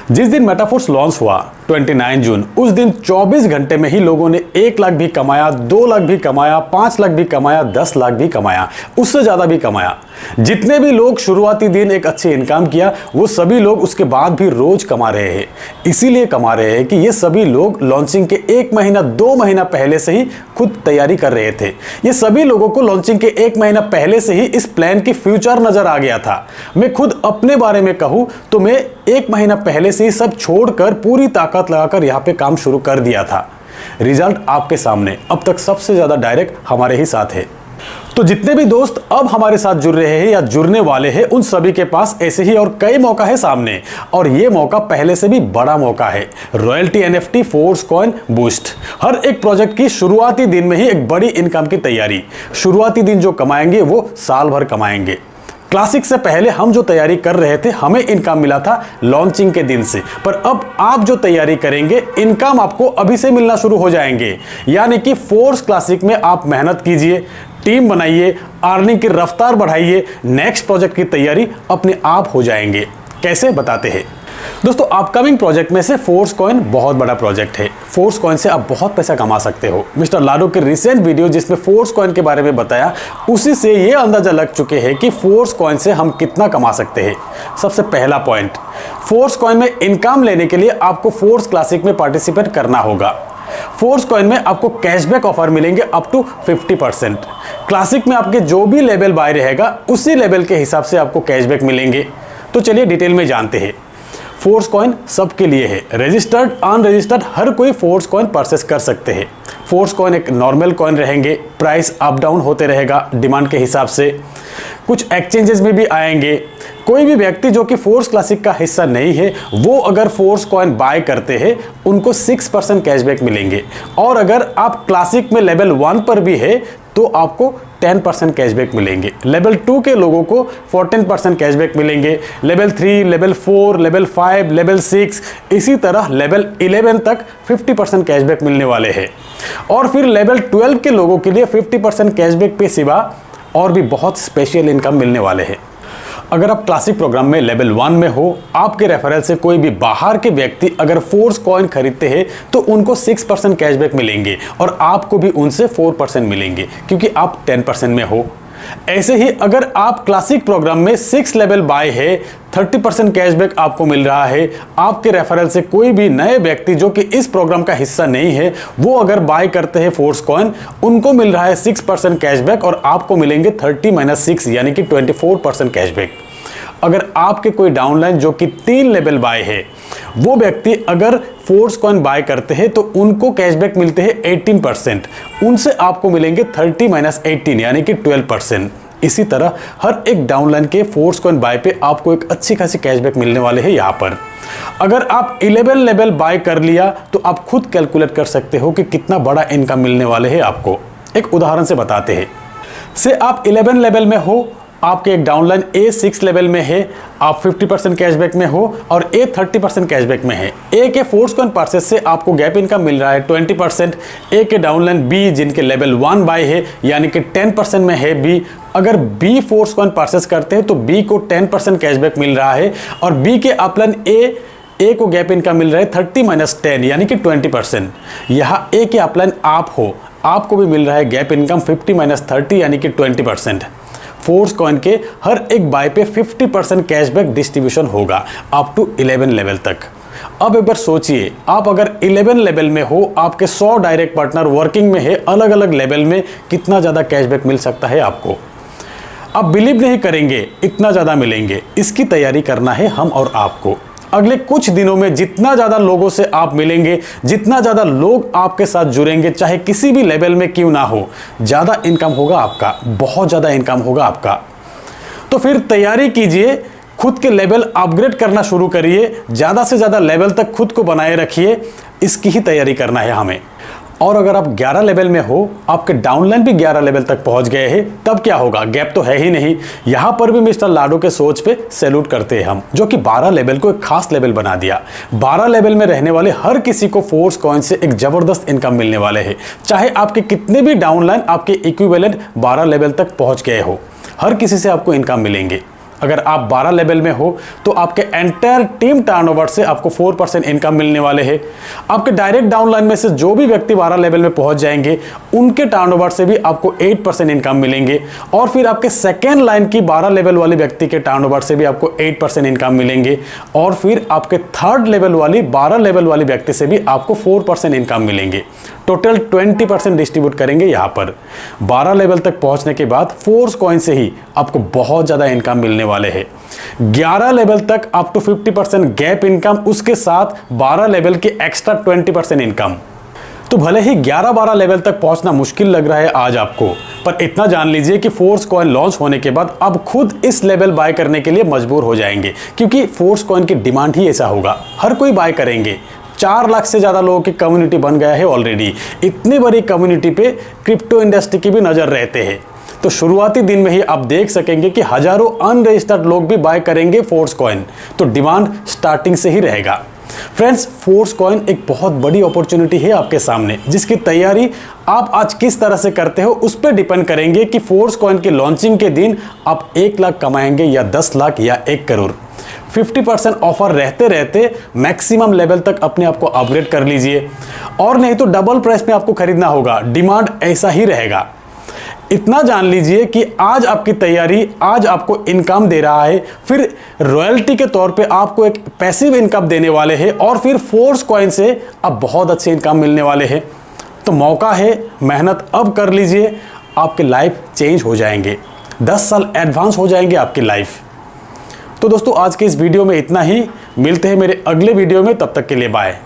जिस दिन metaphors launch हुआ 29 जून, उस दिन 24 घंटे में ही लोगों ने 1 लाख भी कमाया, 2 लाख भी कमाया, 5 लाख भी कमाया, 10 लाख भी कमाया, उससे ज़्यादा भी कमाया। जितने भी लोग शुरुआती दिन एक अच्छी इनकम किया, वो सभी लोग उसके बाद भी रोज कमा रहे हैं। इसीलिए कमा रहे हैं कि ये सभी लोग लॉन्चिंग के 1 महीना 2 महीना पहले से ही खुद तैयारी कर रहे थे। ये सभी लोगों को लॉन्चिंग के 1 महीना पहले से ही इस प्लान की फ्यूचर नजर आ गया था। मैं खुद अपने बारे में कहूं तो मैं 1 महीना पहले से ही सब छोड़कर पूरी ताकत लगाकर यहाँ पे काम शुरू कर दिया था। रिजल्ट आपके सामने, अब तक सबसे ज्यादा डायरेक्ट हमारे ही साथ है। तो जितने भी दोस्त अब हमारे साथ जुड़ रहे हैं या जुड़ने वाले हैं, उन सभी के पास ऐसे ही और कई मौका है सामने, और ये मौका पहले से भी बड़ा मौका है। Royalty NFT force coin boost. हर एक प्रोजेक्ट की शुरुआती दिन में ही एक बड़ी इनकम की तैयारी। शुरुआती दिन जो कमाएंगे वो साल भर कमाएंगे। क्लासिक से पहले हम जो तैयारी कर रहे थे, हमें इनकम मिला था लॉन्चिंग के दिन से, पर अब आप जो तैयारी करेंगे, इनकम आपको अभी से मिलना शुरू हो जाएंगे। यानी कि फोर्स क्लासिक में आप मेहनत कीजिए, टीम बनाइए, अर्निंग की रफ्तार बढ़ाइए, नेक्स्ट प्रोजेक्ट की तैयारी अपने आप हो जाएंगे। कैसे, बताते हैं दोस्तों। अपकमिंग प्रोजेक्ट में से फोर्स कॉइन बहुत बड़ा प्रोजेक्ट है। फोर्स कॉइन से आप बहुत पैसा कमा सकते हो। मिस्टर लाडो के रिसेंट वीडियो जिसमें फोर्स कॉइन के बारे में बताया, उसी से ये अंदाजा लग चुके हैं कि फोर्स कॉइन से हम कितना कमा सकते हैं। सबसे पहला पॉइंट, फोर्स कॉइन में इनकम लेने के लिए आपको फोर्स क्लासिक में पार्टिसिपेट करना होगा। फोर्स कॉइन में आपको कैशबैक ऑफर मिलेंगे अप टू 50%। क्लासिक में आपके जो भी लेवल बाय रहेगा, उसी लेवल के हिसाब से आपको कैशबैक मिलेंगे। तो चलिए डिटेल में जानते हैं। फोर्स कॉइन सबके लिए है। रजिस्टर्ड अनरजिस्टर्ड हर कोई फोर्स कॉइन परचेस कर सकते हैं। फोर्स कॉइन एक नॉर्मल कॉइन रहेंगे, प्राइस अप डाउन होते रहेगा डिमांड के हिसाब से। कुछ एक्सचेंजेस में भी आएंगे। कोई भी व्यक्ति जो कि फोर्स क्लासिक का हिस्सा नहीं है, वो अगर फोर्स कॉइन बाय करते हैं, उनको 6% कैशबैक मिलेंगे। और अगर आप क्लासिक में लेवल 1 पर भी है तो आपको 10% कैशबैक मिलेंगे। लेवल 2 के लोगों को 14% कैशबैक मिलेंगे। लेवल 3, लेवल 4, लेवल 5, लेवल 6, इसी तरह लेवल 11 तक 50% कैशबैक मिलने वाले हैं। और फिर लेवल 12 के लोगों के लिए 50% कैशबैक पे सिवा और भी बहुत स्पेशल इनकम मिलने वाले हैं। अगर आप क्लासिक प्रोग्राम में लेवल 1 में हो, आपके रेफरल से कोई भी बाहर के व्यक्ति अगर फोर्स कॉइन खरीदते हैं तो उनको 6% कैशबैक मिलेंगे और आपको भी उनसे 4% मिलेंगे, क्योंकि आप 10% में हो। ऐसे ही अगर आप क्लासिक प्रोग्राम में 6 लेवल बाय है, 30% कैशबैक आपको मिल रहा है। आपके रेफरल से कोई भी नए व्यक्ति जो कि इस प्रोग्राम का हिस्सा नहीं है, वो अगर बाय करते हैं फोर्स कॉइन, उनको मिल रहा है 6% कैशबैक और आपको मिलेंगे 30-6 यानी कि 24% कैशबैक। अगर आपके कोई डाउनलाइन जो कि 3 लेवल बाय है, वो व्यक्ति अगर फोर्स कॉइन बाय करते हैं तो उनको कैशबैक मिलते हैं 18%। उनसे आपको मिलेंगे 30-18 यानी कि 12%। इसी तरह हर एक डाउनलाइन के फोर्स कॉइन बाय पे आपको एक अच्छी खासी कैशबैक मिलने वाले हैं। यहाँ पर अगर आप 11 लेवल बाय कर लिया तो आप खुद कैलकुलेट कर सकते हो कि कितना बड़ा इनकम मिलने वाले हैं आपको। एक उदाहरण से बताते हैं। से आप 11 लेवल में हो, आपके एक डाउनलाइन ए 6 लेवल में है, आप 50% कैशबैक में हो और ए 30% कैशबैक में है। ए के फोर्स कॉइन परचेस से आपको गैप इनकम मिल रहा है 20%। ए के डाउनलाइन बी जिनके लेवल 1 बाय है यानी कि 10% में है बी, अगर बी फोर्स कॉइन परचेस करते हैं तो बी को 10% कैशबैक मिल रहा है। और बी के अपलाइन ए को गैप इनकम मिल रहा है 30-10 यानी कि 20%। यहाँ ए के अपलाइन आप हो, आपको भी मिल रहा है गैप इनकम 50-30 यानी कि 20%। फोर्स कॉइन के हर एक बाय पे 50% कैशबैक डिस्ट्रीब्यूशन होगा अप टू 11 लेवल तक। अब एक बार सोचिए, आप अगर 11 लेवल में हो, आपके 100 डायरेक्ट पार्टनर वर्किंग में है अलग अलग लेवल में, कितना ज़्यादा कैशबैक मिल सकता है आपको। आप बिलीव नहीं करेंगे, इतना ज़्यादा मिलेंगे। इसकी तैयारी करना है हम और आपको। अगले कुछ दिनों में जितना ज़्यादा लोगों से आप मिलेंगे, जितना ज़्यादा लोग आपके साथ जुड़ेंगे, चाहे किसी भी लेवल में क्यों ना हो, ज़्यादा इनकम होगा आपका, बहुत ज़्यादा इनकम होगा आपका। तो फिर तैयारी कीजिए, खुद के लेवल अपग्रेड करना शुरू करिए, ज़्यादा से ज़्यादा लेवल तक खुद को बनाए रखिए। इसकी ही तैयारी करना है हमें। और अगर आप 11 लेवल में हो, आपके डाउनलाइन भी 11 लेवल तक पहुंच गए हैं, तब क्या होगा? गैप तो है ही नहीं। यहां पर भी मिस्टर लाडो के सोच पे सैल्यूट करते हैं हम, जो कि 12 लेवल को एक खास लेवल बना दिया। 12 लेवल में रहने वाले हर किसी को फोर्स कॉइन से एक जबरदस्त इनकम मिलने वाले हैं। चाहे आपके कितने भी डाउनलाइन आपके इक्विवेलेंट 12 लेवल तक पहुंच गए हो, हर किसी से आपको इनकम मिलेंगे। अगर आप 12 लेवल में हो तो आपके एंटायर टीम टर्नओवर से आपको 4% इनकम मिलने वाले हैं। आपके डायरेक्ट डाउनलाइन में से जो भी व्यक्ति 12 लेवल में पहुंच जाएंगे उनके टर्नओवर से भी आपको 8% इनकम मिलेंगे, और फिर आपके सेकेंड लाइन की 12 लेवल वाले व्यक्ति के टर्नओवर से भी आपको 8% इनकम मिलेंगे, और फिर आपके थर्ड लेवल वाली 12 लेवल वाली व्यक्ति से भी आपको 4% इनकम मिलेंगे। टोटल 20% डिस्ट्रीब्यूट करेंगे यहाँ पर। 12 लेवल तक पहुंचने के बाद फोर्स कॉइन से ही आपको बहुत ज़्यादा इनकम मिलने वाले हैं। 11 लेवल तक अप टू 50% गैप इनकम, उसके साथ 12 लेवल की एक्स्ट्रा 20% इनकम। तो भले ही 11-12 लेवल तक पहुंचना मुश्किल लग रहा है आज आपको, पर इतना जान लीजिए कि फोर्स कॉइन लॉन्च होने के बाद अब खुद इस लेवल बाय करने के लिए मजबूर हो जाएंगे, क्योंकि फोर्स कॉइन की डिमांड ही ऐसा होगा, हर कोई बाय करेंगे। 4 लाख से ज़्यादा लोगों की कम्युनिटी बन गया है ऑलरेडी। इतनी बड़ी कम्युनिटी पे क्रिप्टो इंडस्ट्री की भी नज़र रहते हैं। तो शुरुआती दिन में ही आप देख सकेंगे कि हजारों अनरजिस्टर्ड लोग भी बाय करेंगे फोर्स कॉइन, तो डिमांड स्टार्टिंग से ही रहेगा। फ्रेंड्स, फोर्स कॉइन एक बहुत बड़ी अपॉर्चुनिटी है आपके सामने, जिसकी तैयारी आप आज किस तरह से करते हो उस पर डिपेंड करेंगे कि फोर्स कॉइन की लॉन्चिंग के दिन आप 1 लाख कमाएंगे या 10 लाख या 1 करोड़। 50% ऑफर रहते रहते मैक्सिमम लेवल तक अपने आप को अपग्रेड कर लीजिए, और नहीं तो डबल प्राइस में आपको खरीदना होगा। डिमांड ऐसा ही रहेगा। इतना जान लीजिए कि आज आपकी तैयारी आज आपको इनकम दे रहा है, फिर रॉयल्टी के तौर पे आपको एक पैसिव इनकम देने वाले हैं, और फिर फोर्स कॉइन से अब बहुत अच्छे इनकम मिलने वाले हैं। तो मौका है, मेहनत अब कर लीजिए, आपके लाइफ चेंज हो जाएंगे, 10 साल एडवांस हो जाएंगे आपकी लाइफ। तो दोस्तों, आज के इस वीडियो में इतना ही। मिलते हैं मेरे अगले वीडियो में, तब तक के लिए बाय।